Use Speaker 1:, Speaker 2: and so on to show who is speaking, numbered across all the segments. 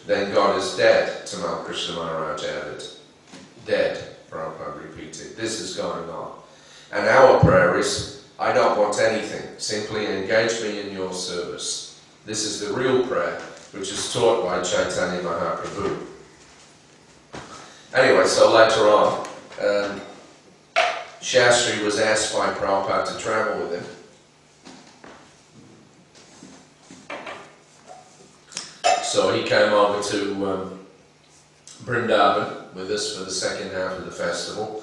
Speaker 1: then God is dead, Tamal Krishna Maharaj added. Dead, Prabhupada repeated. This is going on. And our prayer is, I don't want anything, simply engage me in your service. This is the real prayer, which is taught by Chaitanya Mahaprabhu. Anyway, so later on, Shastri was asked by Prabhupada to travel with him. So he came over to Vrindavan with us for the second half of the festival.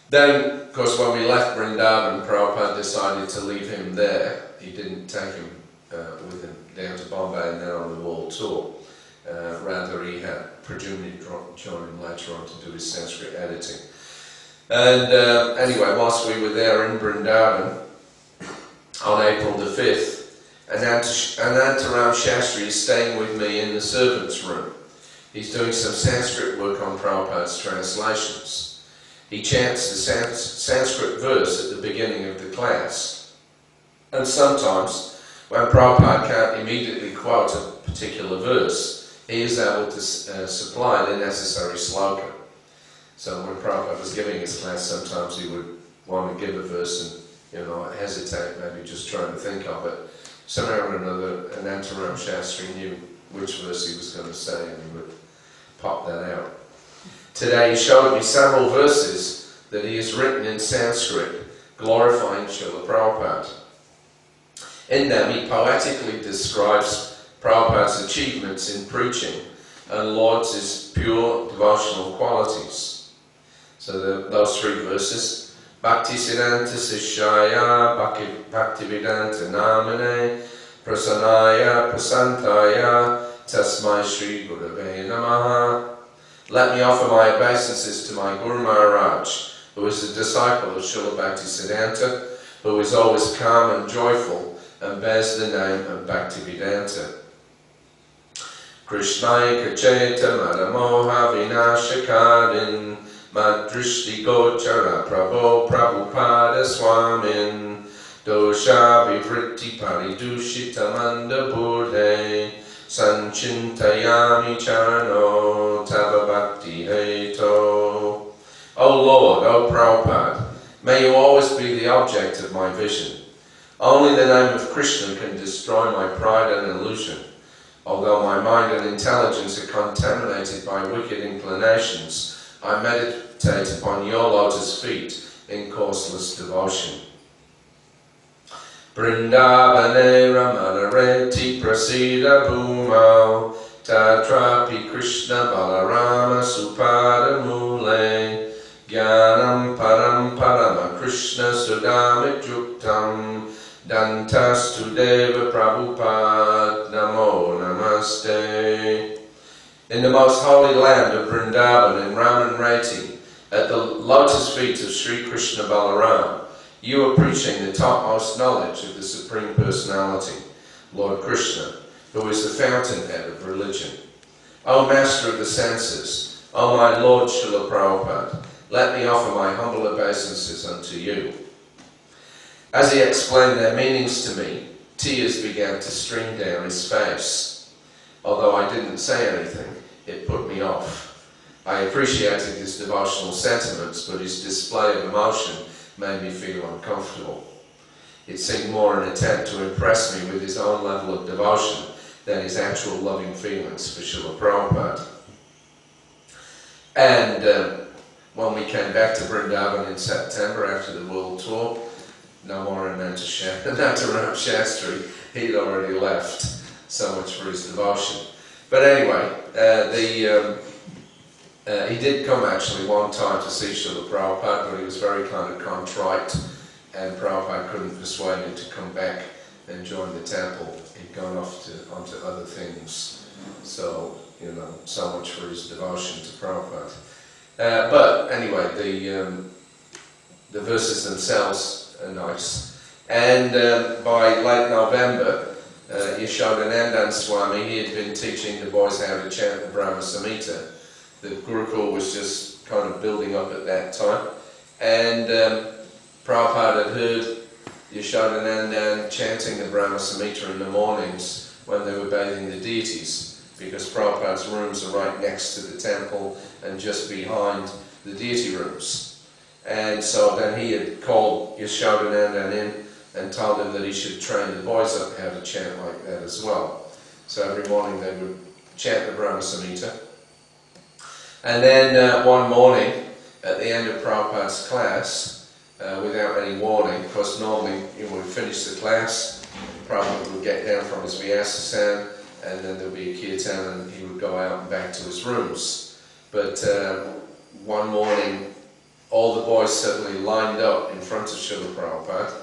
Speaker 1: Then, of course, when we left Vrindavan, Prabhupada decided to leave him there. He didn't take him with him down to Bombay and then on the world tour. Rather, he had presumably joined him later on to do his Sanskrit editing. And anyway, whilst we were there in Vrindavan on April the 5th, Anantaram Shastri is staying with me in the servants' room. He's doing some Sanskrit work on Prabhupada's translations. He chants the Sanskrit verse at the beginning of the class. And sometimes, when Prabhupada can't immediately quote a particular verse, he is able to supply the necessary sloka. So when Prabhupada was giving his class, sometimes he would want to give a verse and, hesitate, maybe just trying to think of it. Somehow or another, Anantaram Shastri knew which verse he was going to say, and he would pop that out. Today he showed me several verses that he has written in Sanskrit, glorifying Srila Prabhupada. In them he poetically describes Prabhupada's achievements in preaching and lauds his pure devotional qualities. So those three verses, Bhakti Siddhanta Sishaya, Bhaktivedanta Namane, Prasanaya, Prasantaya, Tasmai Shri Gurave Namaha. Let me offer my obeisances to my Guru Maharaj, who is a disciple of Srila Bhakti Siddhanta, who is always calm and joyful and bears the name of Bhaktivedanta. Krishnai Kacheta Madamoha Vinashakarin Madrishti Gochara Prabhu Prabhupada Swamin Dosha Vivritti Paridushita Manda Burde Sanchintayami Charano Tava Bhakti Heto. O Lord, O Prabhupada, may you always be the object of my vision. Only the name of Krishna can destroy my pride and illusion. Although my mind and intelligence are contaminated by wicked inclinations, I meditate upon your lotus feet in causeless devotion. Vrindavane Ramanareti Prasida Bhumau Tatrapi Krishna Balarama Supada Mule Jnanam Param Parama Krishna Sudamit Yuktam Dantastu Deva Prabhupada Namo Namaste. In the most holy land of Vrindavan in Ramanreti, at the lotus feet of Sri Krishna Balaram, you are preaching the topmost knowledge of the Supreme Personality, Lord Krishna, who is the fountainhead of religion. O Master of the senses, O my Lord Srila Prabhupada, let me offer my humble obeisances unto you. As he explained their meanings to me, tears began to stream down his face. Although I didn't say anything, it put me off. I appreciated his devotional sentiments, but his display of emotion made me feel uncomfortable. It seemed more an attempt to impress me with his own level of devotion than his actual loving feelings for Srila Prabhupada. And when we came back to Vrindavan in September after the world tour, no more Anantaram Shastri, he'd already left. So much for his devotion. But anyway, he did come actually one time to see Srila Prabhupada, but he was very kind of contrite, and Prabhupada couldn't persuade him to come back and join the temple. He'd gone off onto other things. So, so much for his devotion to Prabhupada. But anyway, the verses themselves are nice. And by late November, Yashodanandan Swami, he had been teaching the boys how to chant the Brahma Samhita. The Gurukul was just kind of building up at that time. And Prabhupada had heard Yashodanandan chanting the Brahma Samhita in the mornings when they were bathing the deities. because Prabhupada's rooms are right next to the temple and just behind the deity rooms. And so then he had called Yashodanandan in and told him that he should train the boys up how to chant like that as well. So every morning they would chant the Brahma Samhita. And then one morning, at the end of Prabhupada's class, without any warning, because normally when we finish the class, Prabhupada would get down from his Vyasa, and then there would be a kirtan and he would go out and back to his rooms. But one morning, all the boys suddenly lined up in front of Srila Prabhupada,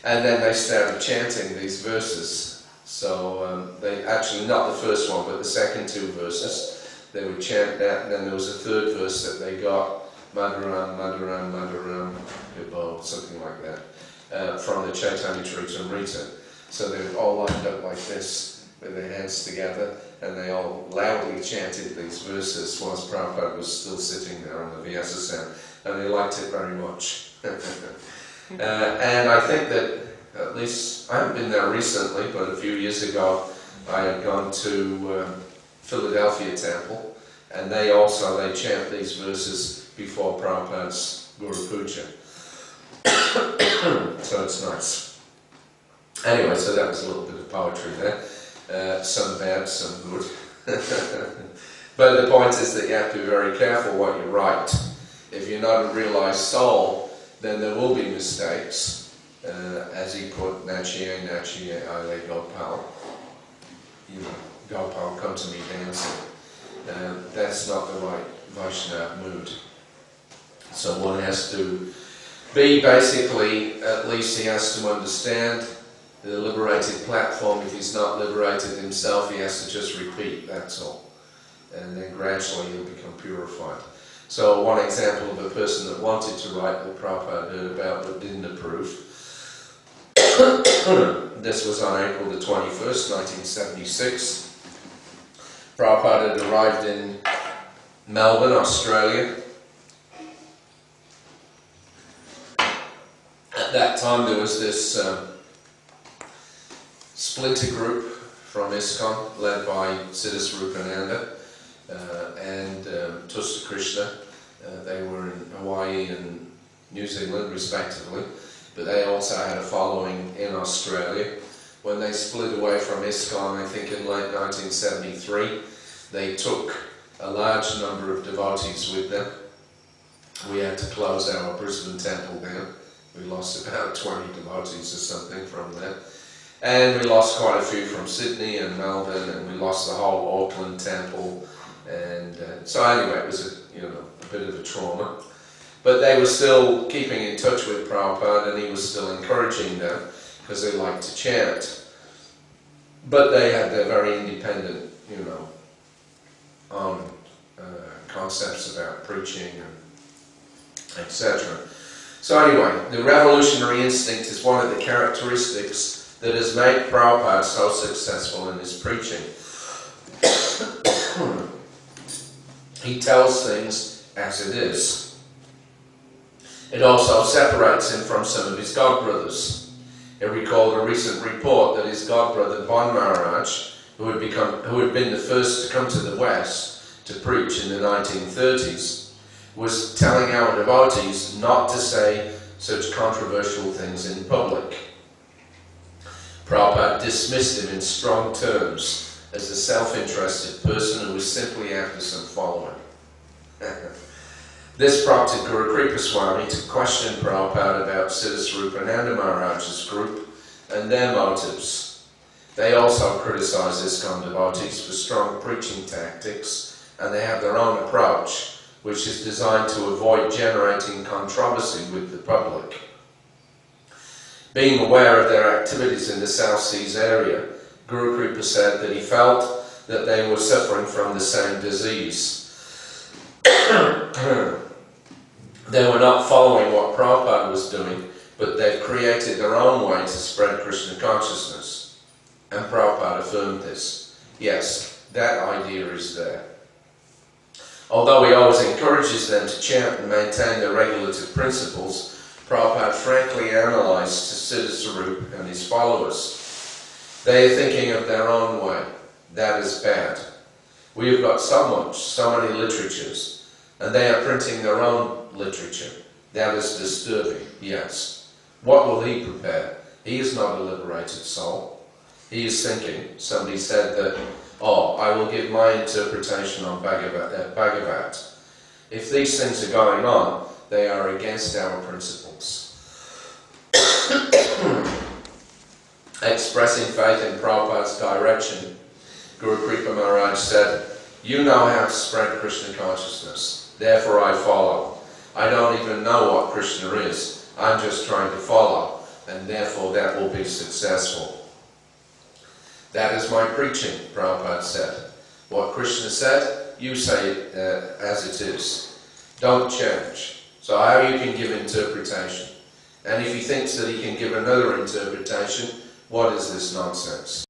Speaker 1: and then they started chanting these verses. So they actually, not the first one, but the second two verses, they would chant that, and then there was a third verse that they got, Madhuram, Madhuram, Madhuram, Vibho, something like that, from the Chaitanya Charitamrita. So they were all lined up like this, with their hands together, and they all loudly chanted these verses whilst Prabhupada was still sitting there on the Vyasa, and they liked it very much. And I think that, at least, I haven't been there recently, but a few years ago I had gone to Philadelphia Temple, and they chant these verses before Prabhupada's Guru Puja. So it's nice. Anyway, so that was a little bit of poetry there. Some bad, some good. But the point is that you have to be very careful what you write. If you're not a realized soul, then there will be mistakes. As he put, Nachiye, Nachiye, Ale Gopal. You know, Gopal, come to me dancing. That's not the right Vaishnava mood. So one has to be basically, at least he has to understand the liberated platform. If he's not liberated himself, he has to just repeat, that's all. And then gradually he'll become purified. So one example of a person that wanted to write that Prabhupada heard about but didn't approve. This was on April the 21st, 1976. Prabhupada had arrived in Melbourne, Australia. At that time there was this splinter group from ISKCON led by Siddhaswarupananda and Tusta Krishna. They were in Hawaii and New Zealand respectively, but they also had a following in Australia. When they split away from ISKCON, I think in late 1973, they took a large number of devotees with them. We had to close our Brisbane temple down. We lost about 20 devotees or something from there. And we lost quite a few from Sydney and Melbourne, and we lost the whole Auckland temple. And so anyway, it was a bit of a trauma. But they were still keeping in touch with Prabhupada, and he was still encouraging them because they liked to chant. But they had their very independent, own concepts about preaching and etc. So anyway, the revolutionary instinct is one of the characteristics that has made Prabhupada so successful in his preaching. He tells things as it is. It also separates him from some of his godbrothers. He recalled a recent report that his godbrother Bon Maharaj, who had been the first to come to the West to preach in the 1930s, was telling our devotees not to say such controversial things in public. Prabhupada dismissed him in strong terms as a self-interested person who was simply after some following. This prompted Guru Kripa Swami to question Prabhupada about Siddhaswarupananda Maharaj's group and their motives. They also criticize ISKCON devotees for strong preaching tactics, and they have their own approach, which is designed to avoid generating controversy with the public. Being aware of their activities in the South Seas area, Guru Kripa said that he felt that they were suffering from the same disease. They were not following what Prabhupada was doing, but they've created their own way to spread Krishna consciousness. And Prabhupada affirmed this. Yes, that idea is there. Although he always encourages them to chant and maintain their regulative principles, Prabhupada frankly analysed Siddhaswarup and his followers. They are thinking of their own way. That is bad. We have got so many literatures, and they are printing their own literature. That is disturbing, yes. What will he prepare? He is not a liberated soul. He is thinking. Somebody said that, oh, I will give my interpretation on Bhagavat. If these things are going on, they are against our principles. Expressing faith in Prabhupada's direction, Guru Kripa Maharaj said, you know how to spread Krishna consciousness, therefore I follow. I don't even know what Krishna is, I'm just trying to follow, and therefore that will be successful. That is my preaching, Prabhupada said. What Krishna said, you say it as it is. Don't change. So how you can give interpretation? And if he thinks that he can give another interpretation, what is this nonsense?